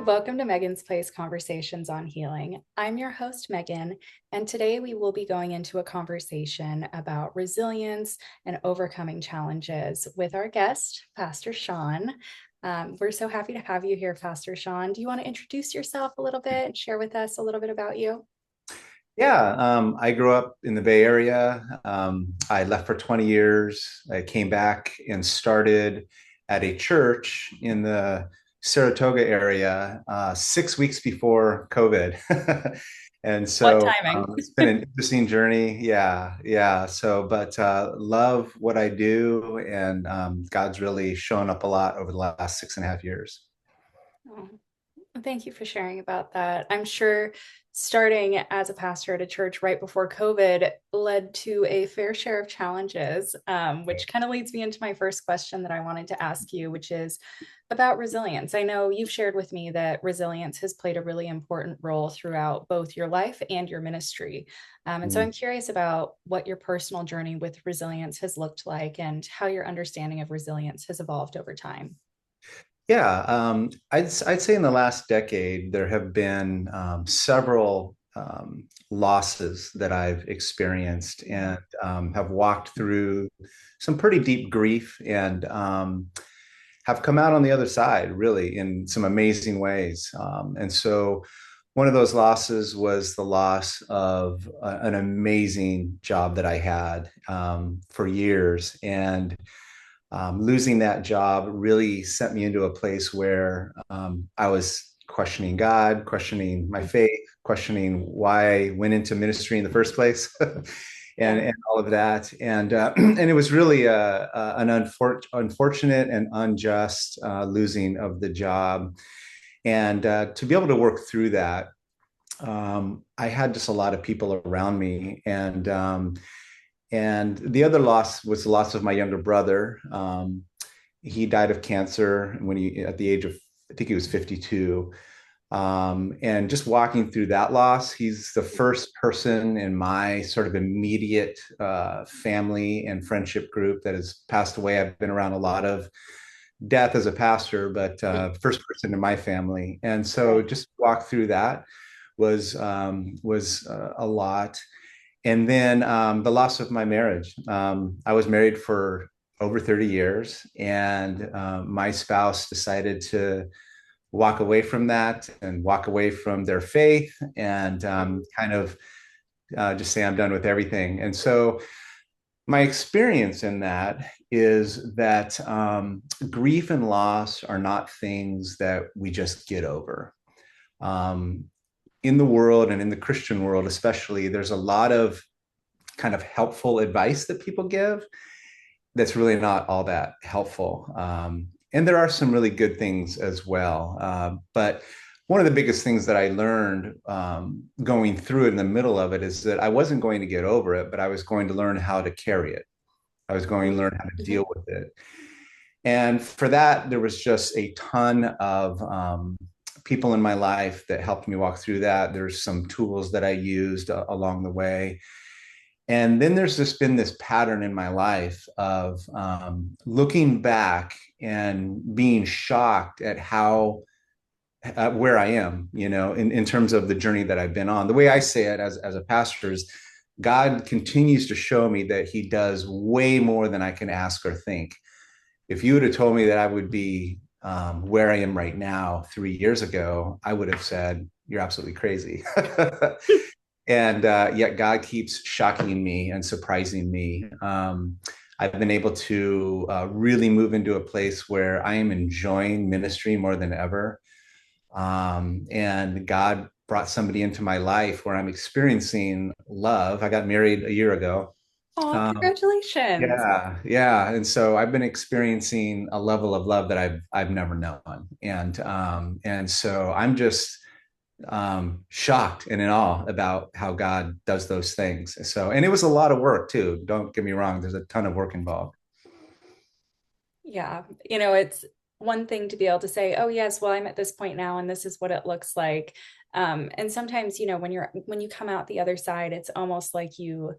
welcome to Megan's Place Conversations on Healing. I'm your host, Megan, and today we will be going into a conversation about resilience and overcoming challenges with our guest, Pastor Sean. We're so happy to have you here, Pastor Sean. Do you want to introduce yourself a little bit and share with us a little bit about you? I grew up in the Bay Area. I left for 20 years. I came back and started at a church in the Saratoga area 6 weeks before COVID. And What so timing? it's been an interesting journey. Yeah. But love what I do, and God's really shown up a lot over the last 6.5 years. Oh, thank you for sharing about that. I'm sure starting as a pastor at a church right before COVID led to a fair share of challenges, which kind of leads me into my first question that I wanted to ask you, which is about resilience. I know you've shared with me that resilience has played a really important role throughout both your life and your ministry. And so I'm curious about what your personal journey with resilience has looked like and how your understanding of resilience has evolved over time. I'd say in the last decade, there have been several losses that I've experienced and have walked through some pretty deep grief and have come out on the other side really in some amazing ways. And so one of those losses was the loss of an amazing job that I had for years. And losing that job really sent me into a place where I was questioning God, questioning my faith, questioning why I went into ministry in the first place, Yeah. and all of that. And it was really an unfortunate and unjust losing of the job. And to be able to work through that, I had just a lot of people around me, and the other loss was the loss of my younger brother. He died of cancer at the age of, I think he was 52. And just walking through that loss, he's the first person in my sort of immediate family and friendship group that has passed away. I've been around a lot of death as a pastor, but first person in my family. And so Right. just walk through that was a lot. And then the loss of my marriage. I was married for over 30 years, and my spouse decided to walk away from that and walk away from their faith and kind of just say, I'm done with everything. And so my experience in that is that grief and loss are not things that we just get over. Um, in the world and in the Christian world, especially, there's a lot of kind of helpful advice that people give that's really not all that helpful. And there are some really good things as well. But one of the biggest things that I learned going through it in the middle of it is that I wasn't going to get over it, but I was going to learn how to carry it. I was going to learn how to Mhm. deal with it. And for that, there was just a ton of people in my life that helped me walk through that. There's some tools that I used along the way. And then there's just been this pattern in my life of looking back and being shocked at how where I am, in terms of the journey that I've been on. The way I say it as a pastor is God continues to show me that he does way more than I can ask or think. If you would have told me that I would be where I am right now 3 years ago, I would have said, you're absolutely crazy. And yet God keeps shocking me and surprising me. I've been able to really move into a place where I am enjoying ministry more than ever. And God brought somebody into my life where I'm experiencing love. I got married a year ago. Oh, Um, congratulations. yeah. And so I've been experiencing a level of love that I've never known. And so I'm just shocked and in awe about how God does those things. So, and it was a lot of work too. Don't get me wrong. There's a ton of work involved. Yeah. It's one thing to be able to say, oh, yes, well, I'm at this point now, and this is what it looks like. And sometimes, when you come out the other side, it's almost like you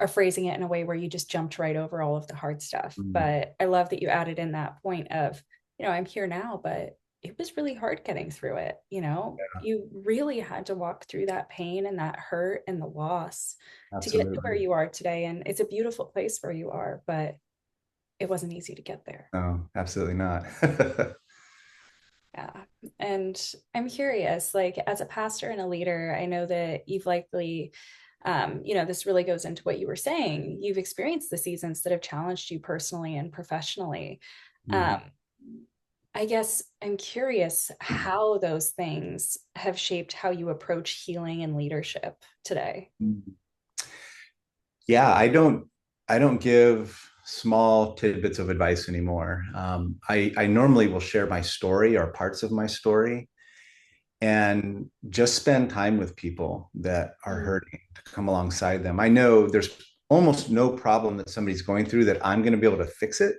are phrasing it in a way where you just jumped right over all of the hard stuff. Mm. But I love that you added in that point of, I'm here now, but it was really hard getting through it. You really had to walk through that pain and that hurt and the loss to get to where Absolutely. you are today. And it's a beautiful place where you are, but it wasn't easy to get there. No, absolutely not. Yeah. And I'm curious, like as a pastor and a leader, I know that you've likely, this really goes into what you were saying. You've experienced the seasons that have challenged you personally and professionally. Um, Mhm. I guess I'm curious how those things have shaped how you approach healing and leadership today. Yeah, I don't give small tidbits of advice anymore. I normally will share my story or parts of my story and just spend time with people that are Mm. hurting to come alongside them. I know there's almost no problem that somebody's going through that I'm going to be able to fix it,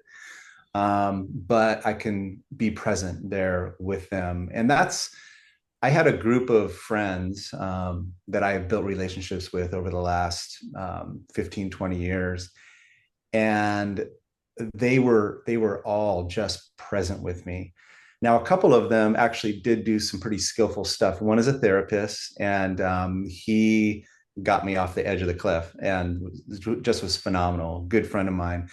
but I can be present there with them. And I had a group of friends that I have built relationships with over the last 15, 20 years. And they were all just present with me. Now, a couple of them actually did do some pretty skillful stuff. One is a therapist, and he got me off the edge of the cliff and just was phenomenal. Good friend of mine.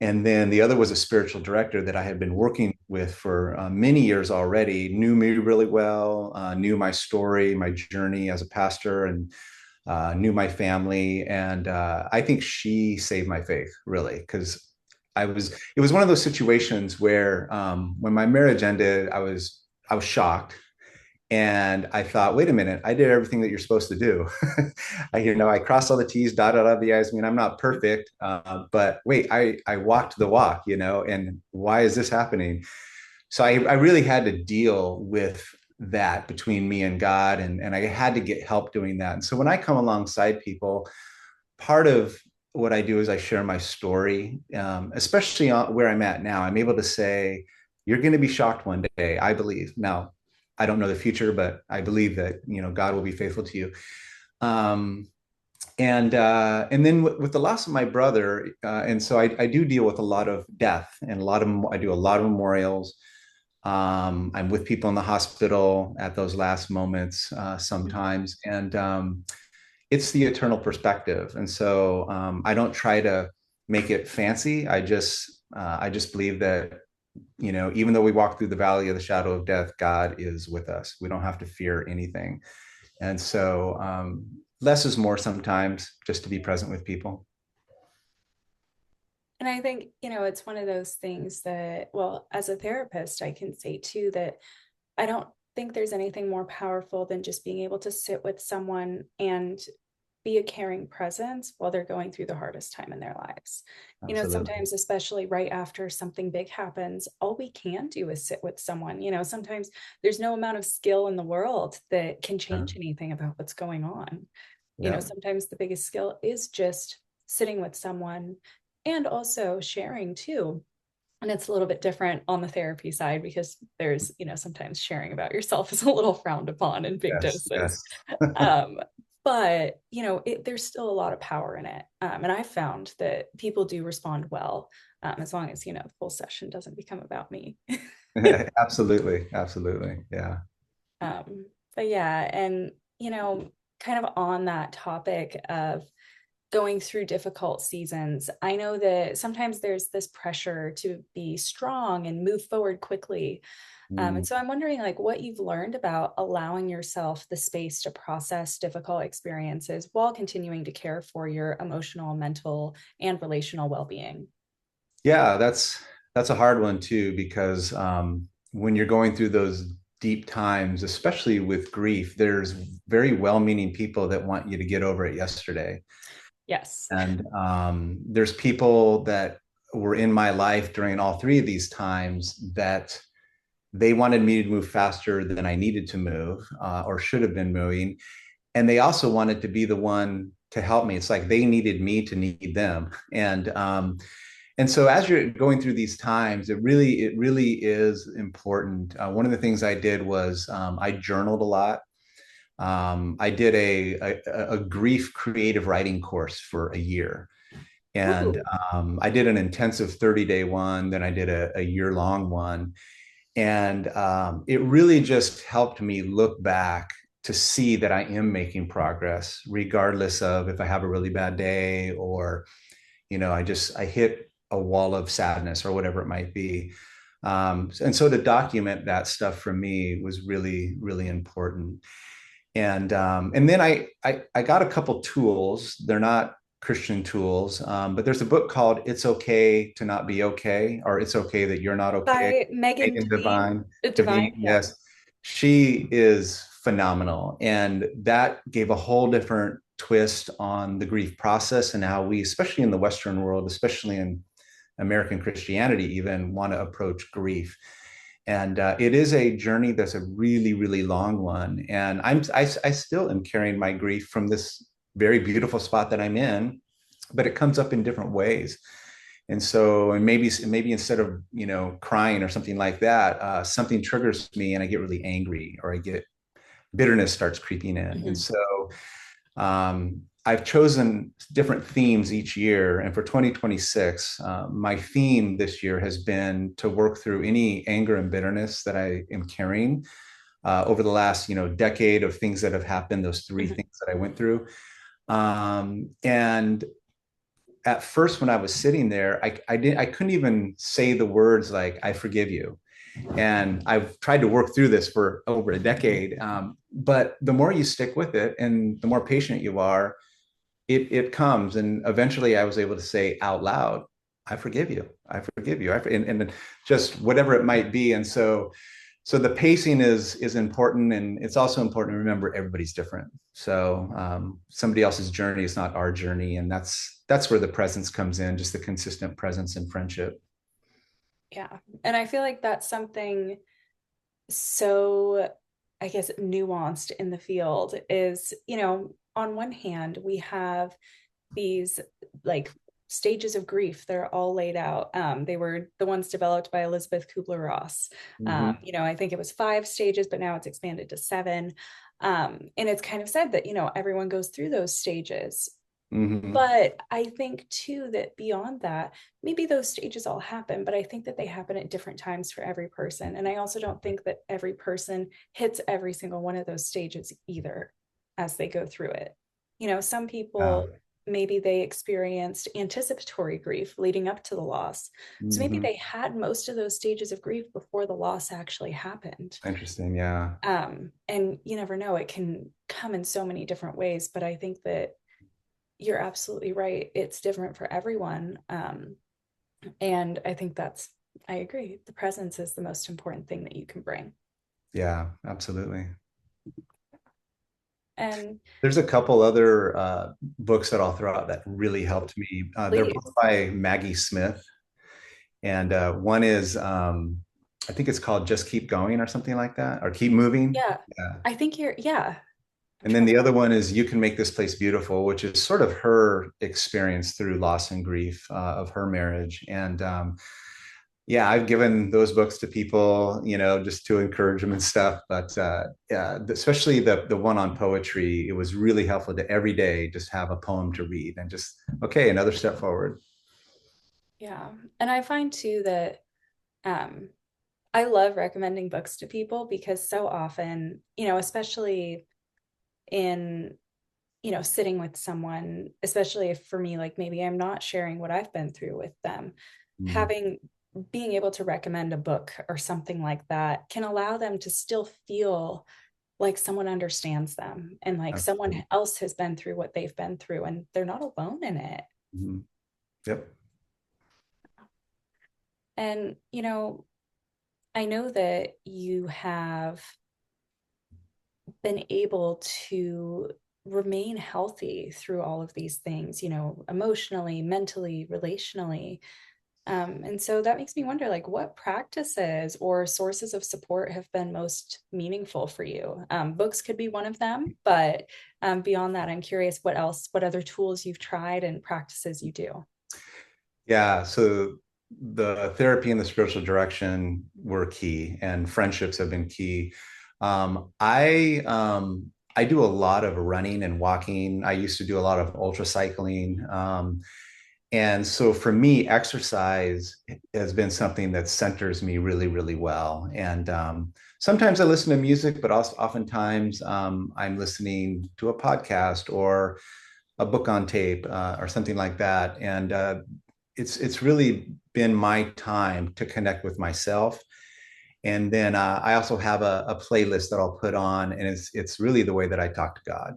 And then the other was a spiritual director that I had been working with for many years already, knew me really well, knew my story, my journey as a pastor, and knew my family. And I think she saved my faith, really, because it was one of those situations where when my marriage ended, I was shocked. And I thought, wait a minute, I did everything that you're supposed to do. I crossed all the T's, dotted all the I's. I mean, I'm not perfect, but wait, I walked the walk, and why is this happening? So I really had to deal with that between me and God, and I had to get help doing that. And so when I come alongside people, part of what I do is I share my story, especially where I'm at now. I'm able to say, you're going to be shocked one day, I believe. Now, I don't know the future, but I believe that, God will be faithful to you. Um, and then with the loss of my brother, and so I do deal with a lot of death and I do a lot of memorials. I'm with people in the hospital at those last moments sometimes, and it's the eternal perspective. And so I don't try to make it fancy. I just believe that, even though we walk through the valley of the shadow of death, God is with us. We don't have to fear anything. And so less is more sometimes, just to be present with people. And I think, it's one of those things that, well, as a therapist, I can say too that I don't think there's anything more powerful than just being able to sit with someone and be a caring presence while they're going through the hardest time in their lives. Absolutely. Sometimes, especially right after something big happens, all we can do is sit with someone. Sometimes there's no amount of skill in the world that can Yeah. change anything about what's going on. Yeah. Sometimes the biggest skill is just sitting with someone and also sharing too. And it's a little bit different on the therapy side because there's, sometimes sharing about yourself is a little frowned upon in big Yes. doses. Yes. Um, but there's still a lot of power in it. And I found that people do respond well, as long as, the full session doesn't become about me. Absolutely. Absolutely. Yeah. But yeah, and, kind of on that topic of going through difficult seasons, I know that sometimes there's this pressure to be strong and move forward quickly. And Mm. so I'm wondering, like, what you've learned about allowing yourself the space to process difficult experiences while continuing to care for your emotional, mental, and relational well-being. Yeah, that's a hard one too, because when you're going through those deep times, especially with grief, there's very well-meaning people that want you to get over it yesterday. Yes. And there's people that were in my life during all three of these times that they wanted me to move faster than I needed to move or should have been moving. And they also wanted to be the one to help me. It's like they needed me to need them. And so as you're going through these times, it really is important. One of the things I did was I journaled a lot. I did a grief creative writing course for a year. And Ooh. I did an intensive 30-day one, then I did a year long one. And it really just helped me look back to see that I am making progress, regardless of if I have a really bad day or, I hit a wall of sadness or whatever it might be. And so to document that stuff for me was really, really important. And then I got a couple tools. They're not Christian tools, but there's a book called "It's Okay to Not Be Okay," or "It's Okay That You're Not Okay." By Megan Megan Devine. Devine, Devine, yeah. yes, she is phenomenal, and that gave a whole different twist on the grief process and how we, especially in the Western world, especially in American Christianity, even want to approach grief. And it is a journey that's a really, really long one. And I still am carrying my grief from this very beautiful spot that I'm in, but it comes up in different ways. And so, and maybe instead of crying or something like that, something triggers me, and I get really angry, or I get bitterness starts creeping in. And Mhm. so, I've chosen different themes each year. And for 2026, my theme this year has been to work through any anger and bitterness that I am carrying over the last, decade of things that have happened, those three Mhm. things that I went through. And at first, when I was sitting there, I couldn't even say the words like, I forgive you. And I've tried to work through this for over a decade. But the more you stick with it and the more patient you are, it comes. And eventually I was able to say out loud, I forgive you. I forgive you. And just whatever it might be. And so the pacing is important, and it's also important to remember everybody's different. So somebody else's journey is not our journey, and that's where the presence comes in, just the consistent presence and friendship. Yeah. And I feel like that's something so, I guess, nuanced in the field is, on one hand, we have these like stages of grief. They're all laid out. They were the ones developed by Elizabeth Kubler-Ross. Mm-hmm. I think it was 5 stages, but now it's expanded to 7. And it's kind of said that, everyone goes through those stages. Mm-hmm. But I think too that beyond that, maybe those stages all happen, but I think that they happen at different times for every person. And I also don't think that every person hits every single one of those stages either as they go through it. Some Yeah. people, maybe they experienced anticipatory grief leading up to the loss. So maybe Mm-hmm. they had most of those stages of grief before the loss actually happened. Interesting. Yeah. And you never know, it can come in so many different ways. But I think that you're absolutely right. It's different for everyone. And I think I agree. The presence is the most important thing that you can bring. Yeah, absolutely. And There's a couple other books that I'll throw out that really helped me. They're both please, by Maggie Smith, and one is I think it's called "Just Keep Going" or something like that, or "Keep Moving." yeah, Yeah. yeah. I'm And then trying to the other find. one is "You Can Make This Place Beautiful," which is sort of her experience through loss and grief of her marriage. And yeah, I've given those books to people, just to encourage them and stuff. But yeah, especially the one on poetry, it was really helpful to every day just have a poem to read and just, okay, another step forward. Yeah. And I find too that um, I love recommending books to people because so often, especially in sitting with someone, especially if for me, like maybe I'm not sharing what I've been through with them, Mm, having being able to recommend a book or something like that can allow them to still feel like someone understands them and like someone absolutely. else has been through what they've been through and they're not alone in it. Mhm. Yep. And, I know that you have been able to remain healthy through all of these things, emotionally, mentally, relationally. And so that makes me wonder, like, what practices or sources of support have been most meaningful for you? Books could be one of them, but beyond that, I'm curious what other tools you've tried and practices you do. Yeah. So the therapy and the spiritual direction were key, and friendships have been key. I do a lot of running and walking. I used to do a lot of ultra cycling. And so for me, exercise has been something that centers me really, really well. And sometimes I listen to music, but also oftentimes I'm listening to a podcast or a book on tape or something like that. And it's really been my time to connect with myself. And then I also have a playlist that I'll put on, and it's really the way that I talk to God.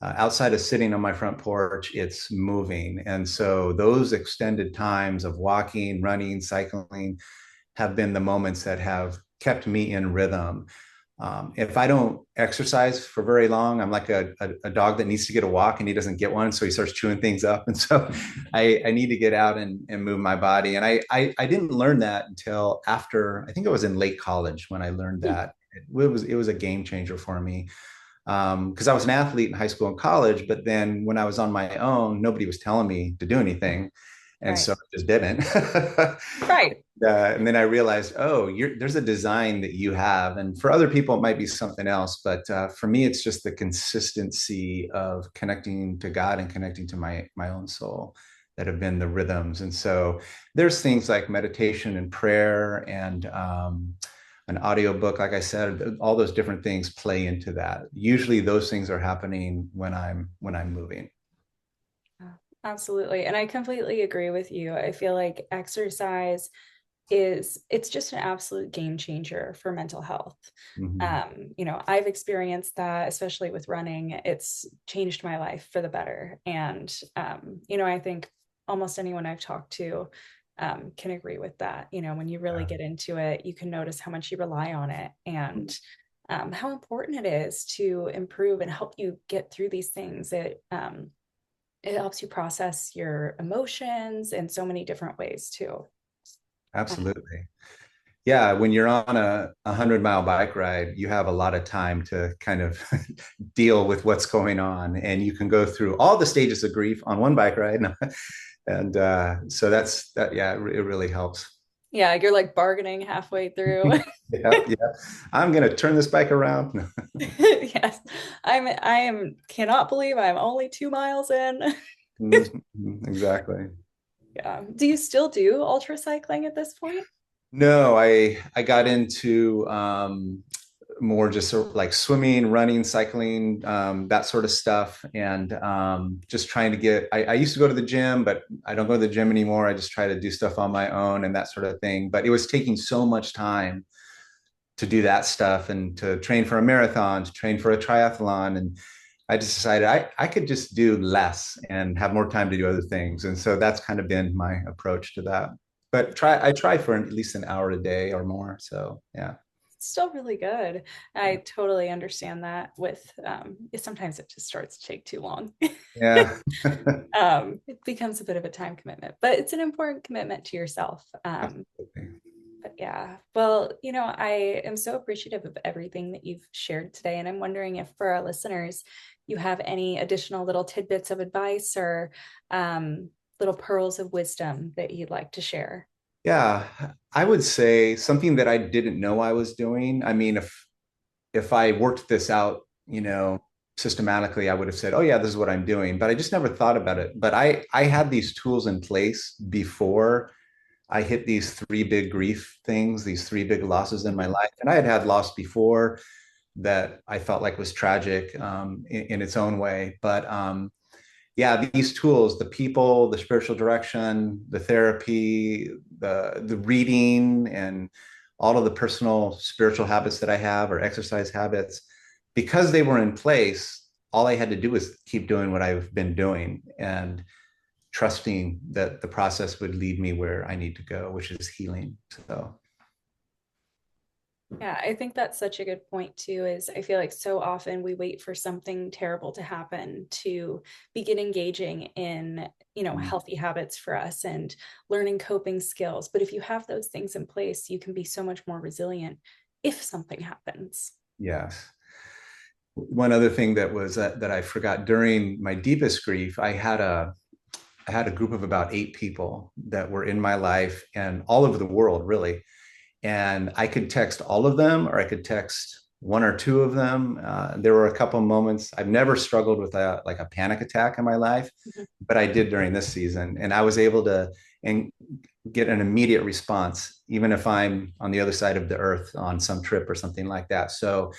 Outside of sitting on my front porch, it's moving. And so those extended times of walking, running, cycling have been the moments that have kept me in rhythm. If I don't exercise for very long, I'm like a dog that needs to get a walk and he doesn't get one. So he starts chewing things up. And so I need to get out and move my body. And I didn't learn that until after, I think it was in late college when I learned that. It was a game changer for me because I was an athlete in high school and college, but then when I was on my own, nobody was telling me to do anything. And Right. so I just didn't. Right. And then I realized, oh, there's a design that you have. And for other people, it might be something else. But for me, it's just the consistency of connecting to God and connecting to my own soul that have been the rhythms. And so there's things like meditation and prayer and an audiobook, like I said, all those different things play into that. Usually those things are happening when I'm moving. Yeah, absolutely. And I completely agree with you. I feel like exercise it's just an absolute game changer for mental health. Mm-hmm. I've experienced that, especially with running. It's changed my life for the better. And I think almost anyone I've talked to can agree with that. When you really Yeah, get into it, you can notice how much you rely on it and how important it is to improve and help you get through these things. It helps you process your emotions in so many different ways too. absolutely. Yeah, when you're on a 100-mile bike ride, you have a lot of time to kind of deal with what's going on, and you can go through all the stages of grief on one bike ride, and so that's that. Yeah, it really helps. Yeah, you're like bargaining halfway through. Yeah, yeah. I'm gonna turn this bike around. Yes. I am cannot believe I'm only 2 miles in. Mhm, exactly. Yeah. Do you still do ultra cycling at this point? No, I got into more just sort of like swimming, running, cycling, that sort of stuff, and just trying to get. I used to go to the gym, but I don't go to the gym anymore. I just try to do stuff on my own and that sort of thing. But it was taking so much time to do that stuff and to train for a marathon, to train for a triathlon, and I just decided I could just do less and have more time to do other things. And so that's kind of been my approach to that. But I try for at least an hour a day or more. So yeah. It's still really good. I totally understand that with sometimes it just starts to take too long. Yeah. It becomes a bit of a time commitment, but it's an important commitment to yourself. Absolutely. But yeah, well, I am so appreciative of everything that you've shared today. And I'm wondering if for our listeners, you have any additional little tidbits of advice or little pearls of wisdom that you'd like to share. Yeah, I would say something that I didn't know I was doing. I mean, if I worked this out, systematically, I would have said, "Oh yeah, this is what I'm doing." But I just never thought about it. But I had these tools in place before I hit these three big grief things, these three big losses in my Mhm. life, and I had had loss before that I felt like was tragic in its own way. But yeah, these tools, the people, the spiritual direction, the therapy, the reading, and all of the personal spiritual habits that I have or exercise habits, because they were in place, all I had to do was keep doing what I've been doing and trusting that the process would lead me where I need to go, which is healing. So Yeah, I think that's such a good point too, is I feel like so often we wait for something terrible to happen to begin engaging in, healthy habits for us and learning coping skills. But if you have those things in place, you can be so much more resilient if something happens. yes. One other thing that was that I forgot during my deepest grief, I had a group of about 8 people that were in my life and all over the world, really. And I could text all of them, or I could text one or two of them. There were a couple of moments. I've never struggled with like a panic attack in my life, Mhm. but I did during this season, and I was able to and get an immediate response, even if I'm on the other side of the earth on some trip or something like that. So,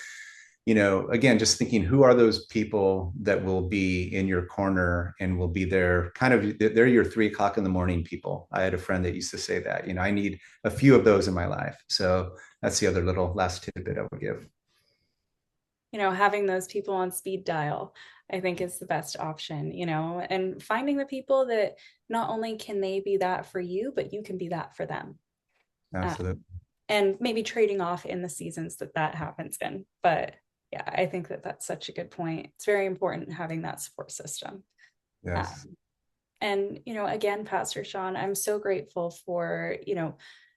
again, just thinking, who are those people that will be in your corner and will be there? Kind of, they're your 3 o'clock in the morning people. I had a friend that used to say that. I need a few of those in my life. So that's the other little last tidbit I would give. Having those people on speed dial, I think is the best option, and finding the people that not only can they be that for you, but you can be that for them. Absolutely. Um, and maybe trading off in the seasons that happens in. But yeah, I think that that's such a good point. It's very important having that support system. Yes. Um, and, again, Pastor Sean, I'm so grateful for,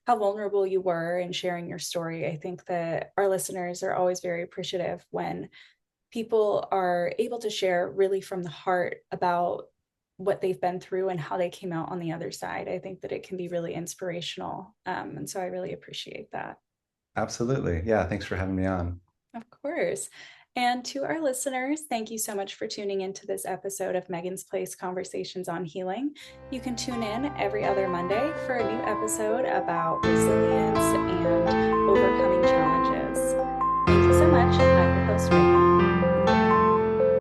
how vulnerable you were in sharing your story. I think that our listeners are always very appreciative when people are able to share really from the heart about what they've been through and how they came out on the other side. I think that it can be really inspirational. And so I really appreciate that. Absolutely. Yeah. Thanks for having me on. Of course. And to our listeners, thank you so much for tuning into this episode of Megan's Place Conversations on Healing. You can tune in every other Monday for a new episode about resilience and overcoming